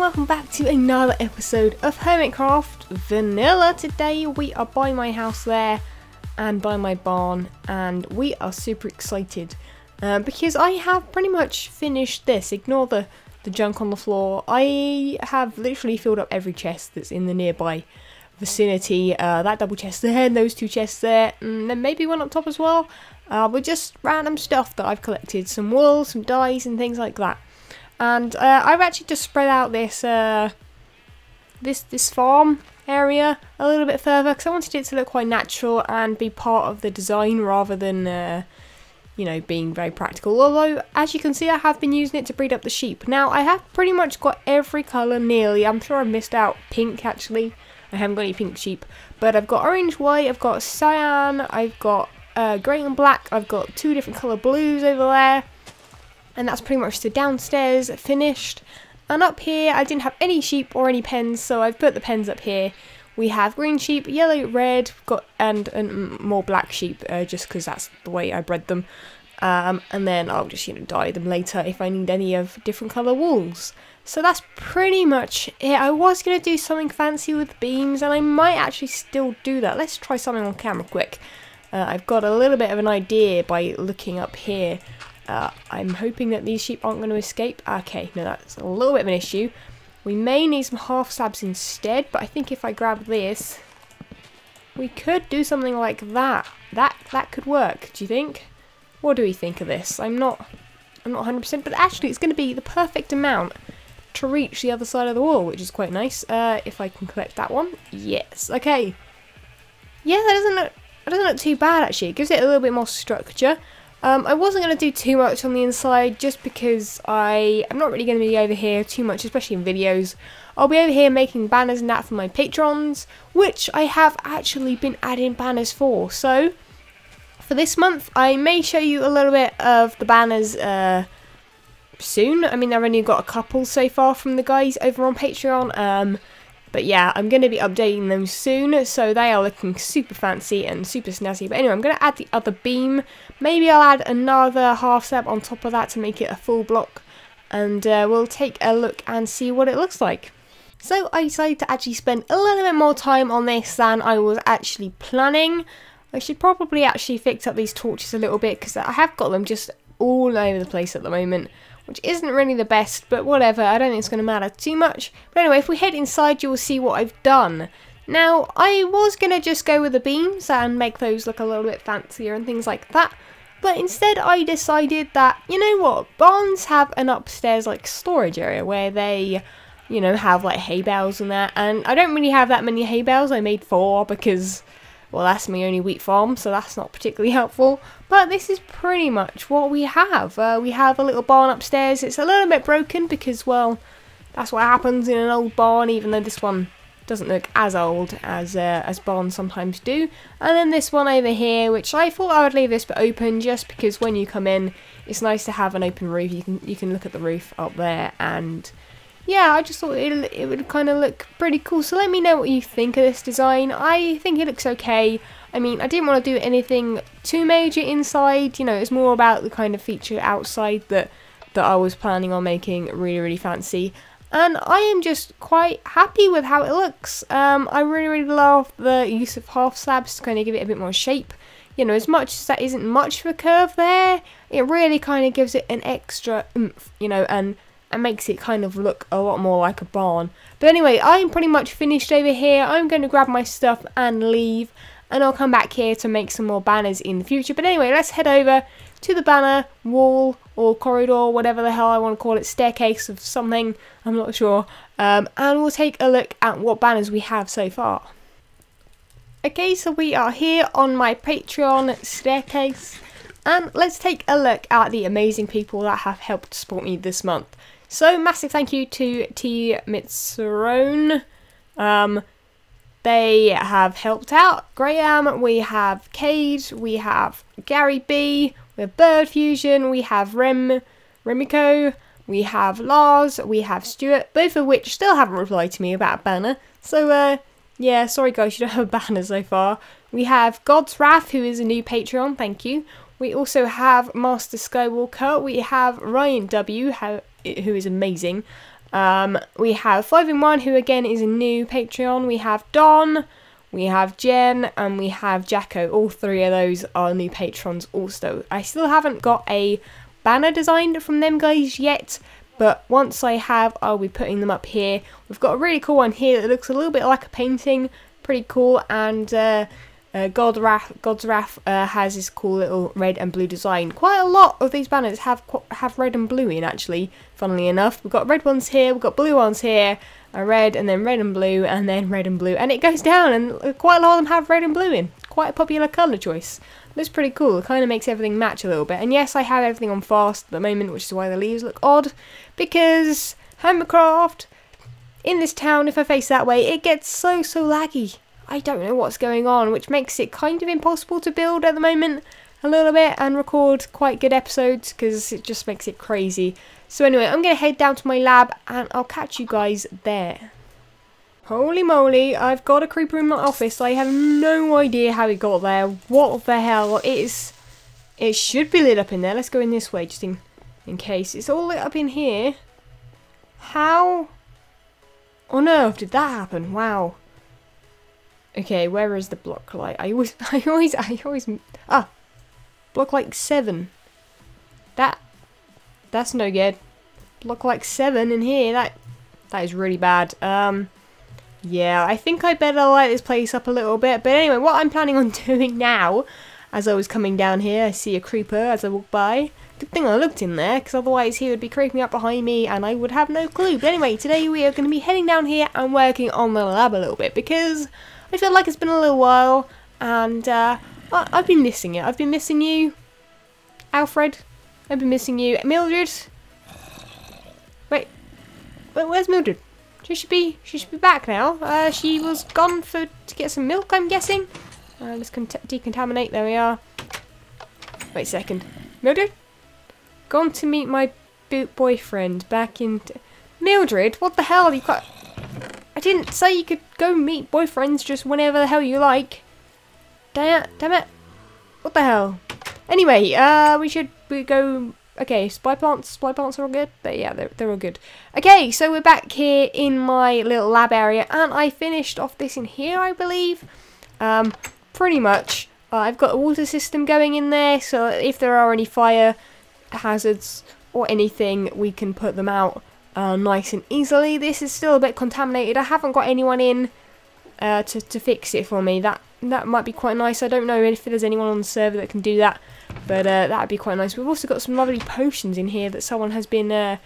welcome back to another episode of Hermitcraft Vanilla. Today we are by my house there and by my barn, and we are super excited because I have pretty much finished this. Ignore the junk on the floor. I have literally filled up every chest that's in the nearby vicinity. That double chest there, and those two chests there, and then maybe one up top as well, with just random stuff that I've collected. Some wool, some dyes and things like that. And I've actually just spread out this this farm area a little bit further because I wanted it to look quite natural and be part of the design rather than you know, being very practical. Although, as you can see, I have been using it to breed up the sheep. Now, I have pretty much got every colour nearly. I'm sure I've missed out pink, actually. I haven't got any pink sheep. But I've got orange, white, I've got cyan, I've got grey and black, I've got two different colour blues over there. And that's pretty much the downstairs finished. And up here, I didn't have any sheep or any pens, so I've put the pens up here. We have green sheep, yellow, red, and more black sheep, just because that's the way I bred them. And then I'll just, you know, dye them later if I need any of different colour wools. So that's pretty much it. I was going to do something fancy with beams, and I might actually still do that. Let's try something on camera quick. I've got a little bit of an idea by looking up here. I'm hoping that these sheep aren't going to escape. Okay, no, that's a little bit of an issue. We may need some half slabs instead, but I think if I grab this, we could do something like that. That could work, do you think? What do we think of this? I'm not 100%, but actually it's going to be the perfect amount to reach the other side of the wall, which is quite nice. If I can collect that one. Yes, okay. Yeah, that doesn't look too bad actually. It gives it a little bit more structure. I wasn't going to do too much on the inside just because I'm not really going to be over here too much, especially in videos. I'll be over here making banners and that for my patrons, which I have actually been adding banners for. So, for this month, I may show you a little bit of the banners soon. I mean, I've only got a couple so far from the guys over on Patreon. But yeah, I'm going to be updating them soon, so they are looking super fancy and super snazzy. But anyway, I'm going to add the other beam. Maybe I'll add another half slab on top of that to make it a full block. And we'll take a look and see what it looks like. So I decided to actually spend a little bit more time on this than I was actually planning. I should probably actually fix up these torches a little bit because I have got them just all over the place at the moment, which isn't really the best, but whatever, I don't think it's going to matter too much. But anyway, if we head inside, you will see what I've done. Now, I was going to just go with the beams and make those look a little bit fancier and things like that, but instead I decided that, you know what, barns have an upstairs, like, storage area where they, you know, have, like, hay bales and that, and I don't really have that many hay bales. I made 4 because, well, that's my only wheat farm, so that's not particularly helpful. But this is pretty much what we have. We have a little barn upstairs. It's a little bit broken because, well, that's what happens in an old barn, even though this one doesn't look as old as barns sometimes do. And then this one over here, which I thought I would leave this bit open just because when you come in, it's nice to have an open roof. You can look at the roof up there, and yeah, I just thought it would kind of look pretty cool. So let me know what you think of this design. I think it looks okay. I mean, I didn't want to do anything too major inside. You know, it's more about the kind of feature outside that I was planning on making really, really fancy. And I am just quite happy with how it looks. I really, really love the use of half slabs to kind of give it a bit more shape. You know, as much as that isn't much of a curve there, it really kind of gives it an extra oomph, you know, and makes it kind of look a lot more like a barn. But anyway, I'm pretty much finished over here. I'm going to grab my stuff and leave, and I'll come back here to make some more banners in the future. But anyway, let's head over to the banner wall or corridor, whatever the hell I want to call it, staircase of something, I'm not sure, and we'll take a look at what banners we have so far. Okay, so we are here on my Patreon staircase, and let's take a look at the amazing people that have helped support me this month. So, massive thank you to T. Mitsurone. They have helped out. Graham, we have Cade, we have Gary B, we have Bird Fusion, we have Remiko, we have Lars, we have Stuart, both of which still haven't replied to me about a banner. So, yeah, sorry guys, you don't have a banner so far. We have God's Wrath, who is a new Patreon, thank you. We also have Master Skywalker, we have Ryan W, who is amazing. We have 5-in-1, who again is a new Patreon. We have Don, we have Jen, and we have Jacko. All three of those are new patrons also. I still haven't got a banner designed from them guys yet, but once I have, I'll be putting them up here. We've got a really cool one here that looks a little bit like a painting, pretty cool, and God's Wrath has this cool little red and blue design. Quite a lot of these banners have red and blue in, actually, funnily enough. We've got red ones here, we've got blue ones here, a red, and then red and blue, and then red and blue, and it goes down, and quite a lot of them have red and blue in. Quite a popular colour choice. Looks pretty cool. It kind of makes everything match a little bit. And yes, I have everything on fast at the moment, which is why the leaves look odd, because Hermitcraft, in this town, if I face that way, it gets so laggy. I don't know what's going on, which makes it kind of impossible to build at the moment a little bit and record quite good episodes, because it just makes it crazy. So anyway, I'm going to head down to my lab and I'll catch you guys there. Holy moly, I've got a creeper in my office. I have no idea how it got there. What the hell? It should be lit up in there. Let's go in this way just in case. It's all lit up in here. How on earth did that happen? Wow. Okay, where is the block light? I always block light 7. That's no good. Block light 7 in here. That is really bad. Yeah, I think I better light this place up a little bit. But anyway, what I'm planning on doing now, as I was coming down here, I see a creeper as I walk by. Good thing I looked in there, because otherwise he would be creeping up behind me and I would have no clue. But anyway, today we are going to be heading down here and working on the lab a little bit, because I feel like it's been a little while, and I've been missing it. I've been missing you, Alfred. I've been missing you, Mildred. Wait, where's Mildred? She should be back now. She was gone to get some milk, I'm guessing. Let's decontaminate. There we are. Wait a second, Mildred. Gone to meet my boyfriend back in. Mildred, what the hell? You got. I didn't say you could go meet boyfriends just whenever the hell you like. Damn it. What the hell? Anyway, we go. Okay, spy plants are all good. But yeah, they're all good. Okay, so we're back here in my little lab area, and I finished off this in here, I believe. Pretty much. I've got a water system going in there, so if there are any fire hazards or anything, we can put them out nice and easily. This is still a bit contaminated. I haven't got anyone in to fix it for me. That might be quite nice. I don't know if there's anyone on the server that can do that, but that would be quite nice. We've also got some lovely potions in here that someone has been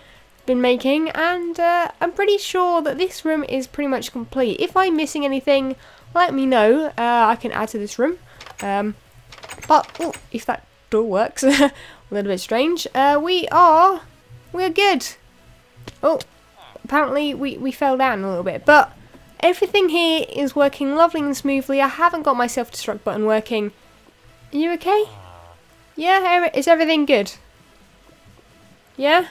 making, and I'm pretty sure that this room is pretty much complete. If I'm missing anything, let me know. I can add to this room. But if that door works, a little bit strange. We're good. Oh, apparently we fell down a little bit, but everything here is working lovely and smoothly. I haven't got my self-destruct button working. Are you okay? Yeah, is everything good? Yeah?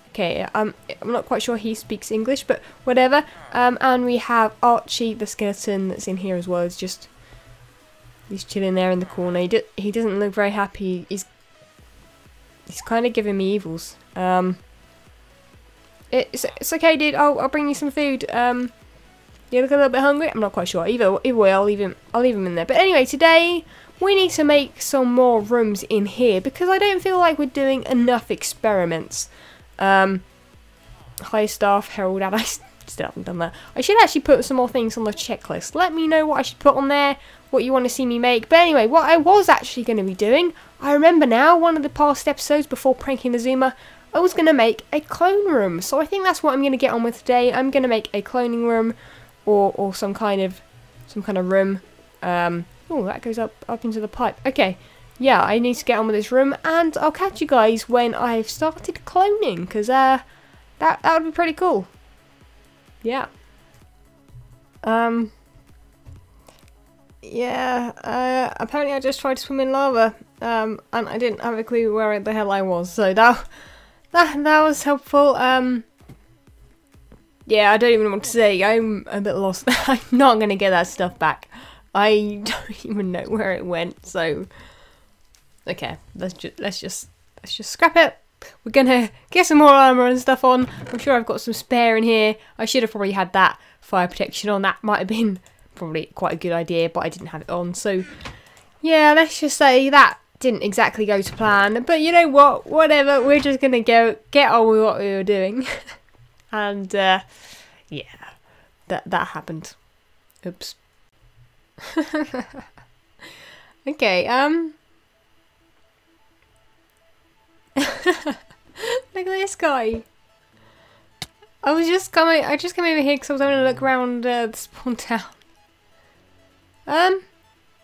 Okay, I'm not quite sure he speaks English, but whatever. And we have Archie the skeleton that's in here as well. He's chilling there in the corner. He doesn't look very happy. He's kind of giving me evils. It's okay, dude. I'll bring you some food. You look a little bit hungry. I'm not quite sure. Either way, I'll leave him in there. But anyway, today we need to make some more rooms in here, because I don't feel like we're doing enough experiments. Hi staff, Herald, and I still haven't done that. I should actually put some more things on the checklist. Let me know what I should put on there, what you want to see me make. But anyway, what I was actually going to be doing, I remember now, one of the past episodes before pranking the Zoomer, I was going to make a clone room. So I think that's what I'm going to get on with today. I'm going to make a cloning room, or some kind of room. Oh, that goes up into the pipe. Okay, yeah, I need to get on with this room, and I'll catch you guys when I've started cloning, because that would be pretty cool. Yeah. Yeah, apparently I just tried to swim in lava, and I didn't have a clue where the hell I was, so that was helpful. Yeah, I don't even know what to say. I'm a bit lost. I'm not gonna get that stuff back. I don't even know where it went, so okay, let's just scrap it. we're gonna get some more armour and stuff on. I'm sure I've got some spare in here. I should have probably had that fire protection on. That might have been probably quite a good idea, but I didn't have it on. So yeah, let's just say that didn't exactly go to plan. But you know what? Whatever. We're just gonna go get on with what we were doing. And yeah, that happened. Oops. Okay, look at this guy. I just came over here because I was having a look around the spawn town.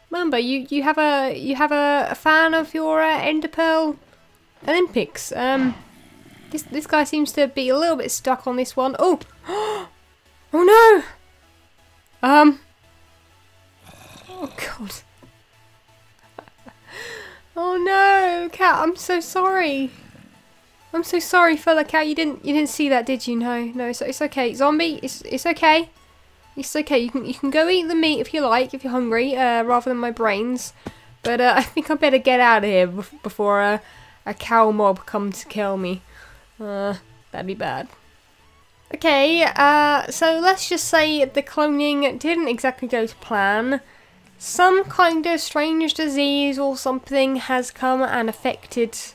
Remember, you have a fan of your Ender Pearl Olympics. This guy seems to be a little bit stuck on this one. Oh, oh no. Oh god. Oh no, cat! I'm so sorry. I'm so sorry, fella cat. You didn't see that, did you? No, it's okay. Zombie, it's okay. It's okay. You can go eat the meat if you like, if you're hungry, rather than my brains. But I think I better get out of here before a cow mob comes to kill me. That'd be bad. Okay, so let's just say the cloning didn't exactly go to plan. Some kind of strange disease or something has come and affected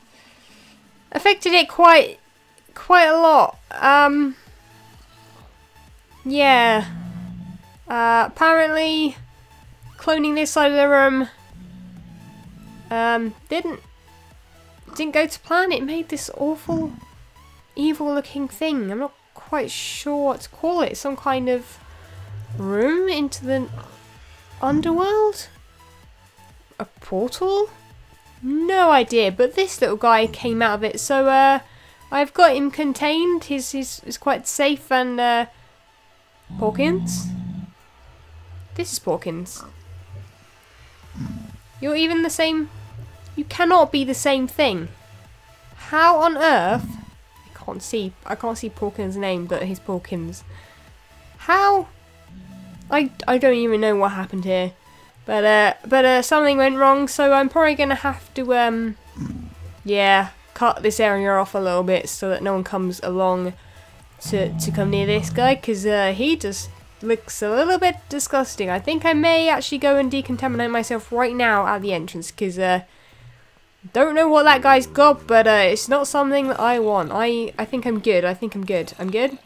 it quite a lot. Yeah. Apparently cloning this side of the room didn't go to plan. It made this awful evil looking thing. I'm not quite sure what to call it. Some kind of room into the underworld? A portal? No idea, but this little guy came out of it, so I've got him contained. He's quite safe. And Porkins? This is Porkins. You're even the same. You cannot be the same thing. How on earth? I can't see Porkins' name, but he's Porkins. How? I don't even know what happened here, but something went wrong, so I'm probably gonna have to yeah, cut this area off a little bit so that no one comes along to come near this guy, because he just looks a little bit disgusting. I think I may actually go and decontaminate myself right now at the entrance, because don't know what that guy's got, but it's not something that I want. I think I'm good. I'm good.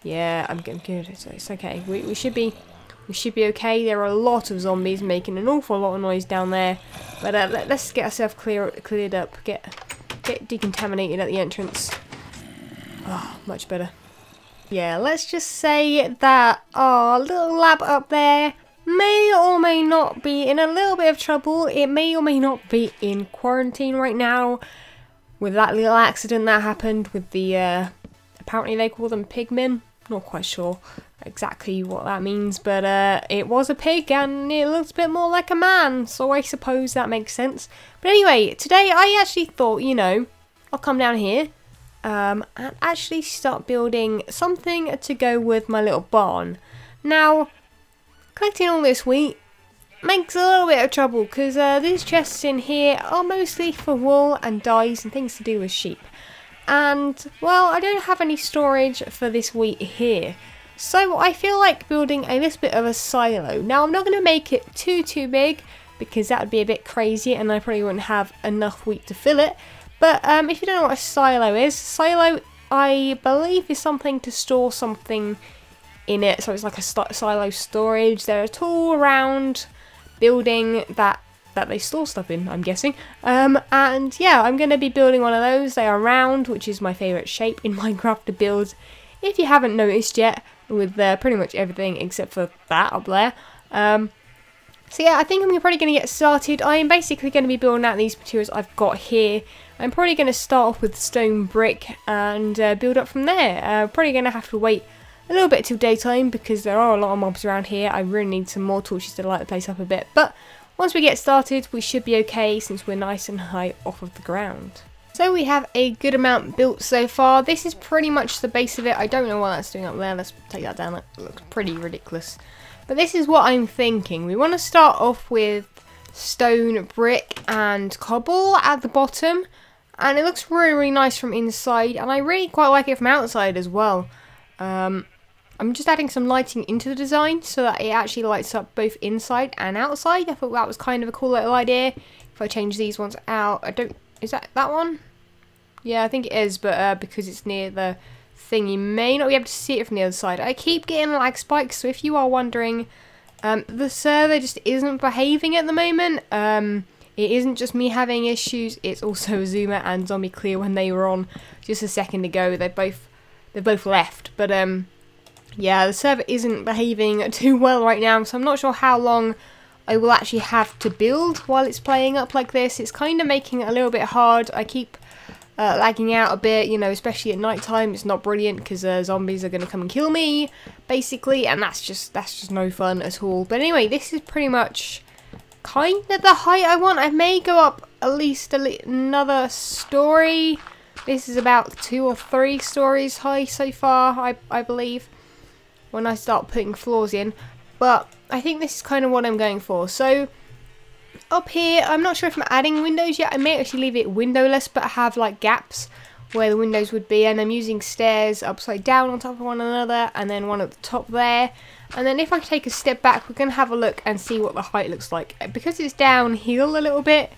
Yeah, I'm good. It's okay. We should be okay. There are a lot of zombies making an awful lot of noise down there, but let's get ourselves cleared up. Get decontaminated at the entrance. Oh, much better. Yeah, let's just say that our little lab up there may or may not be in a little bit of trouble. It may or may not be in quarantine right now with that little accident that happened with the apparently they call them pigmen. Not quite sure exactly what that means, but it was a pig and it looks a bit more like a man, so I suppose that makes sense. But anyway, today I actually thought, you know, I'll come down here and actually start building something to go with my little barn. Now, collecting all this wheat makes a little bit of trouble because these chests in here are mostly for wool and dyes and things to do with sheep. And, well, I don't have any storage for this wheat here. So I feel like building a little bit of a silo. Now, I'm not going to make it too big because that would be a bit crazy and I probably wouldn't have enough wheat to fill it. But if you don't know what a silo is, silo, I believe, is something to store something in it. So it's like a silo storage. They're a tool around building that they store stuff in, I'm guessing. And yeah, I'm going to be building one of those. They are round, which is my favourite shape in Minecraft to build, if you haven't noticed yet, with pretty much everything except for that up there. So yeah, I think I'm probably going to get started. I am basically going to be building out these materials I've got here. I'm probably going to start off with stone brick and build up from there. Probably going to have to wait a little bit till daytime because there are a lot of mobs around here. I really need some more torches to light the place up a bit. But once we get started, we should be okay since we're nice and high off of the ground. So we have a good amount built so far. This is pretty much the base of it. I don't know what that's doing up there. Let's take that down. That looks pretty ridiculous. But this is what I'm thinking. We want to start off with stone, brick and cobble at the bottom. and it looks really, really nice from inside, and I really quite like it from outside as well. I'm just adding some lighting into the design so that it actually lights up both inside and outside. I thought that was kind of a cool little idea. If I change these ones out, is that one? Yeah, I think it is, but because it's near the thing, you may not be able to see it from the other side. I keep getting lag spikes, so if you are wondering, the server just isn't behaving at the moment. It isn't just me having issues, it's also Zuma and Zombie Clear when they were on just a second ago. They've both left, but yeah, the server isn't behaving too well right now, so I'm not sure how long I will actually have to build while it's playing up like this. It's kind of making it a little bit hard. I keep lagging out a bit, you know, especially at night time. It's not brilliant because zombies are going to come and kill me, basically, and that's just no fun at all. But anyway, this is pretty much kind of the height I want. I may go up at least another story. This is about 2 or 3 stories high so far, I believe, when I start putting floors in. But I think this is kind of what I'm going for. So up here, I'm not sure if I'm adding windows yet. I may actually leave it windowless, but have like gaps where the windows would be, and I'm using stairs upside down on top of one another, and then one at the top there. And then if I take a step back, we're going to have a look and see what the height looks like. Because it's downhill a little bit,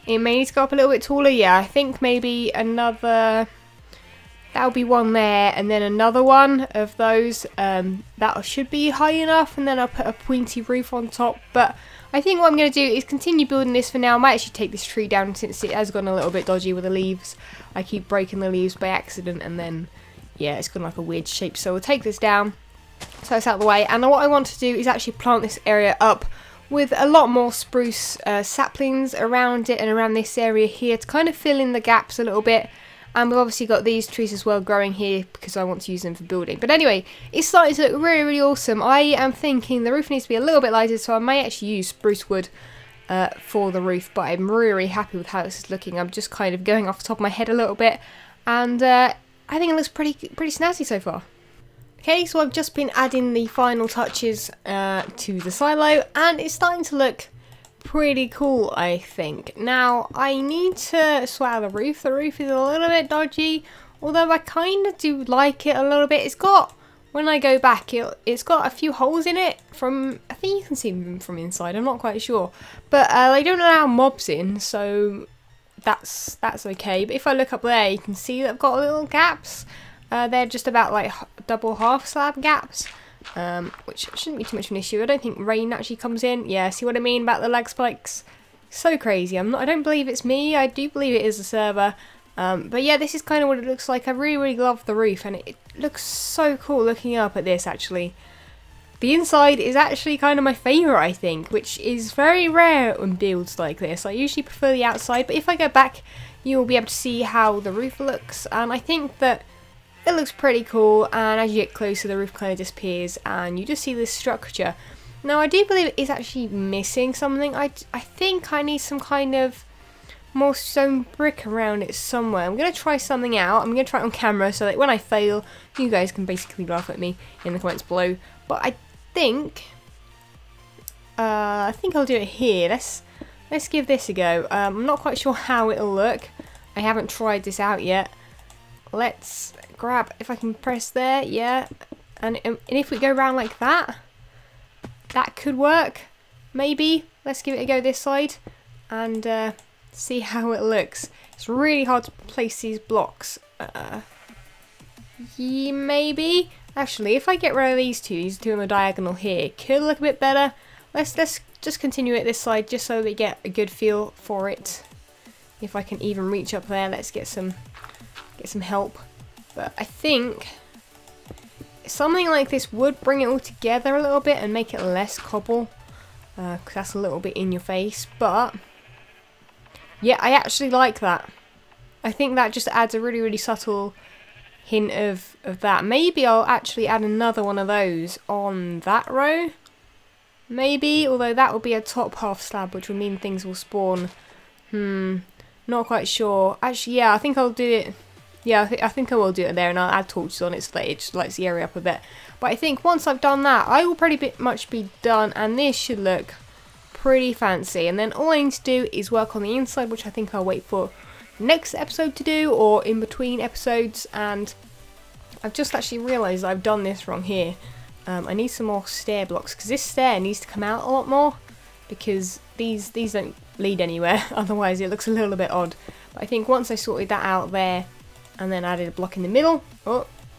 it may need to go up a little bit taller. Yeah, I think maybe another, that'll be one there, and then another one of those. That should be high enough, and then I'll put a pointy roof on top. But I think what I'm going to do is continue building this for now. I might actually take this tree down since it has gone a little bit dodgy with the leaves. I keep breaking the leaves by accident, and then, yeah, it's gone like a weird shape. So we'll take this down so it's out of the way. And what I want to do is actually plant this area up with a lot more spruce saplings around it and around this area here to kind of fill in the gaps a little bit. And we've obviously got these trees as well growing here because I want to use them for building. But anyway, it's starting to look really, really awesome. I am thinking the roof needs to be a little bit lighter, so I may actually use spruce wood for the roof. But I'm really, really happy with how this is looking. I'm just kind of going off the top of my head a little bit. And I think it looks pretty snazzy so far. Okay, so I've just been adding the final touches to the silo, and it's starting to look pretty cool, I think. Now, I need to sort out the roof. The roof is a little bit dodgy, although I kind of do like it a little bit. It's got, when I go back, it's got a few holes in it from, I think you can see them from inside, I'm not quite sure. But they don't allow mobs in, so that's okay. But if I look up there, you can see that I've got little gaps. They're just about like double half slab gaps. Which shouldn't be too much of an issue. I don't think rain actually comes in. Yeah, see what I mean about the lag spikes? So crazy. I don't believe it's me. I do believe it is the server. But yeah, this is kind of what it looks like. I really, really love the roof, and it looks so cool looking up at this, actually. The inside is actually kind of my favourite, I think, which is very rare on builds like this. I usually prefer the outside, but if I go back, you will be able to see how the roof looks, and I think that it looks pretty cool. And as you get closer, the roof kind of disappears and you just see this structure. Now, I do believe it's actually missing something. I think I need some kind of more stone brick around it somewhere. I'm going to try something out. I'm going to try it on camera so that when I fail, you guys can basically laugh at me in the comments below. But I think I'll do it here. Let's give this a go. I'm not quite sure how it'll look. I haven't tried this out yet. Let's grab, if I can press there, yeah, and if we go around like that, that could work, maybe. Let's give it a go this side and see how it looks. It's really hard to place these blocks. Yeah, maybe. Actually, if I get rid of these two on the diagonal here, could look a bit better. Let's just continue it this side just so we get a good feel for it. If I can even reach up there, let's get some help. But I think something like this would bring it all together a little bit and make it less cobble, because that's a little bit in your face. But yeah, I actually like that. I think that just adds a really, really subtle hint of that. Maybe I'll actually add another one of those on that row. Maybe, although that will be a top half slab, which will mean things will spawn. Not quite sure. Actually, yeah, I think I'll do it. Yeah, I think I will do it there, and I'll add torches on it so that it just lights the area up a bit. But I think once I've done that, I will pretty much be done, and this should look pretty fancy. And then all I need to do is work on the inside, which I think I'll wait for next episode to do, or in between episodes. And I've just actually realised I've done this wrong here. I need some more stair blocks, because this stair needs to come out a lot more, because these don't lead anywhere, otherwise it looks a little bit odd. But I think once I sorted that out there, and then added a block in the middle,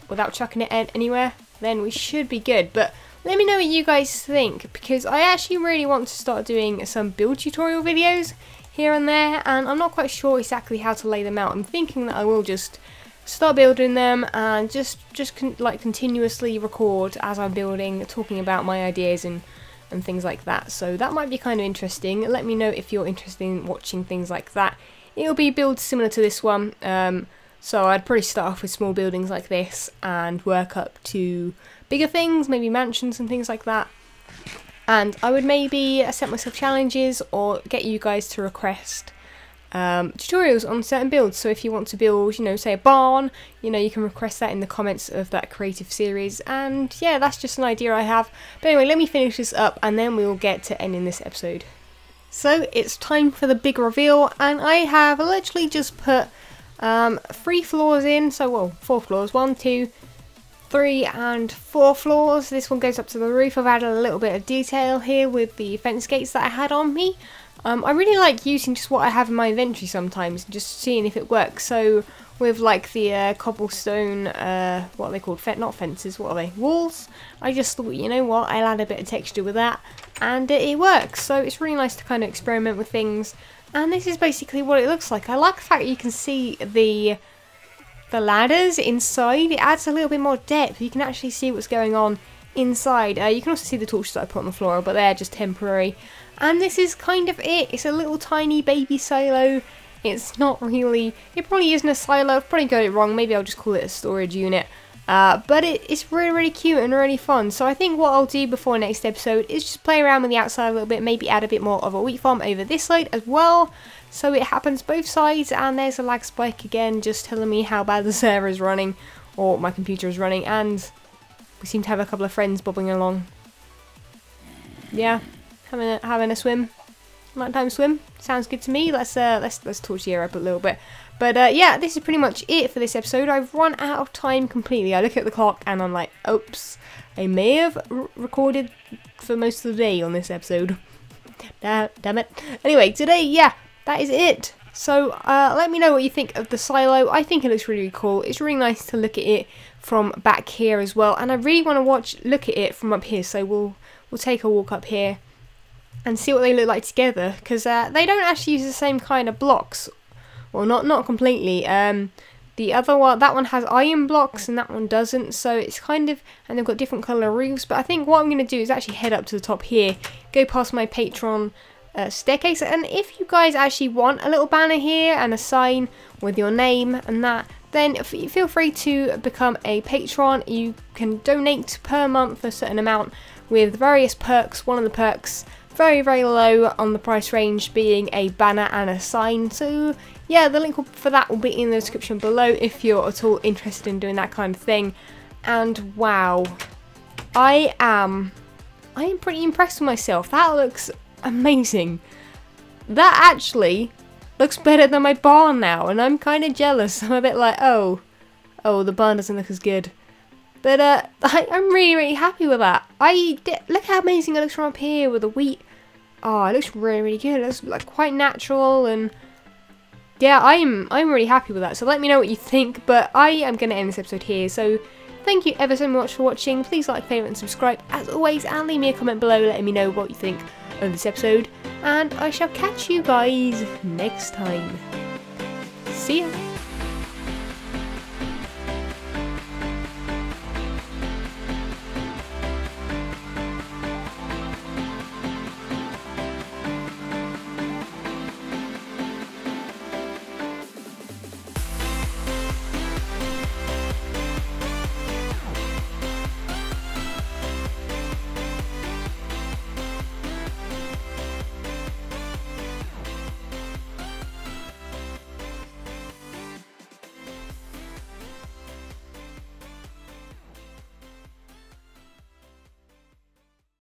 without chucking it anywhere, then we should be good. But let me know what you guys think, because I actually really want to start doing some build tutorial videos here and there, and I'm not quite sure exactly how to lay them out. I'm thinking that I will just start building them and just like continuously record as I'm building, talking about my ideas and things like that. So that might be kind of interesting. Let me know if you're interested in watching things like that. It'll be builds similar to this one. So I'd probably start off with small buildings like this and work up to bigger things, maybe mansions and things like that. And I would maybe set myself challenges or get you guys to request tutorials on certain builds. So if you want to build, you know, say a barn, you know, you can request that in the comments of that creative series. And yeah, that's just an idea I have. But anyway, let me finish this up and then we'll get to ending this episode. So it's time for the big reveal, and I have literally just put 3 floors in, so well, 4 floors, 1, 2, 3 and 4 floors. This one goes up to the roof. I've added a little bit of detail here with the fence gates that I had on me. I really like using just what I have in my inventory sometimes, just seeing if it works. So with like the cobblestone, what are they called? Not fences, what are they? Walls. I just thought, you know what, I'll add a bit of texture with that, and it works. So it's really nice to kind of experiment with things. And this is basically what it looks like. I like the fact that you can see the ladders inside. It adds a little bit more depth. You can actually see what's going on inside. You can also see the torches that I put on the floor, but they're just temporary. And this is kind of it. It's a little tiny baby silo. It's not really, it probably isn't a silo. I've probably got it wrong. Maybe I'll just call it a storage unit. But it's really, really cute and really fun. So I think what I'll do before next episode is just play around with the outside a little bit, maybe add a bit more of a wheat farm over this side as well, so it happens both sides. And there's a lag spike again, just telling me how bad the server is running, or my computer is running, and we seem to have a couple of friends bobbing along. Yeah, having a swim, nighttime swim, sounds good to me. Let's torch the air up a little bit. But yeah, this is pretty much it for this episode. I've run out of time completely. I look at the clock and I'm like, oops, I may have recorded for most of the day on this episode. Damn it. Anyway, today, yeah, that is it. So let me know what you think of the silo. I think it looks really, really cool. It's really nice to look at it from back here as well. And I really want to look at it from up here. So we'll take a walk up here and see what they look like together. Because they don't actually use the same kind of blocks. Well, not completely. The other one, that one has iron blocks and that one doesn't. So it's kind of, and they've got different colour roofs. But I think what I'm going to do is actually head up to the top here, go past my Patreon staircase. And if you guys actually want a little banner here and a sign with your name and that, then feel free to become a patron. You can donate per month a certain amount with various perks. One of the perks, very, very low on the price range, being a banner and a sign. So yeah, the link for that will be in the description below if you're at all interested in doing that kind of thing. And wow, I am pretty impressed with myself. That looks amazing. That actually looks better than my barn now, and I'm kind of jealous. I'm a bit like, oh, the barn doesn't look as good. But I'm really, really happy with that. Look how amazing it looks from up here with the wheat. Oh, it looks really, really good. It looks like quite natural, and yeah, I'm really happy with that. So let me know what you think. But I am going to end this episode here. So thank you ever so much for watching. Please like, favourite, and subscribe as always, and leave me a comment below letting me know what you think of this episode. And I shall catch you guys next time. See ya.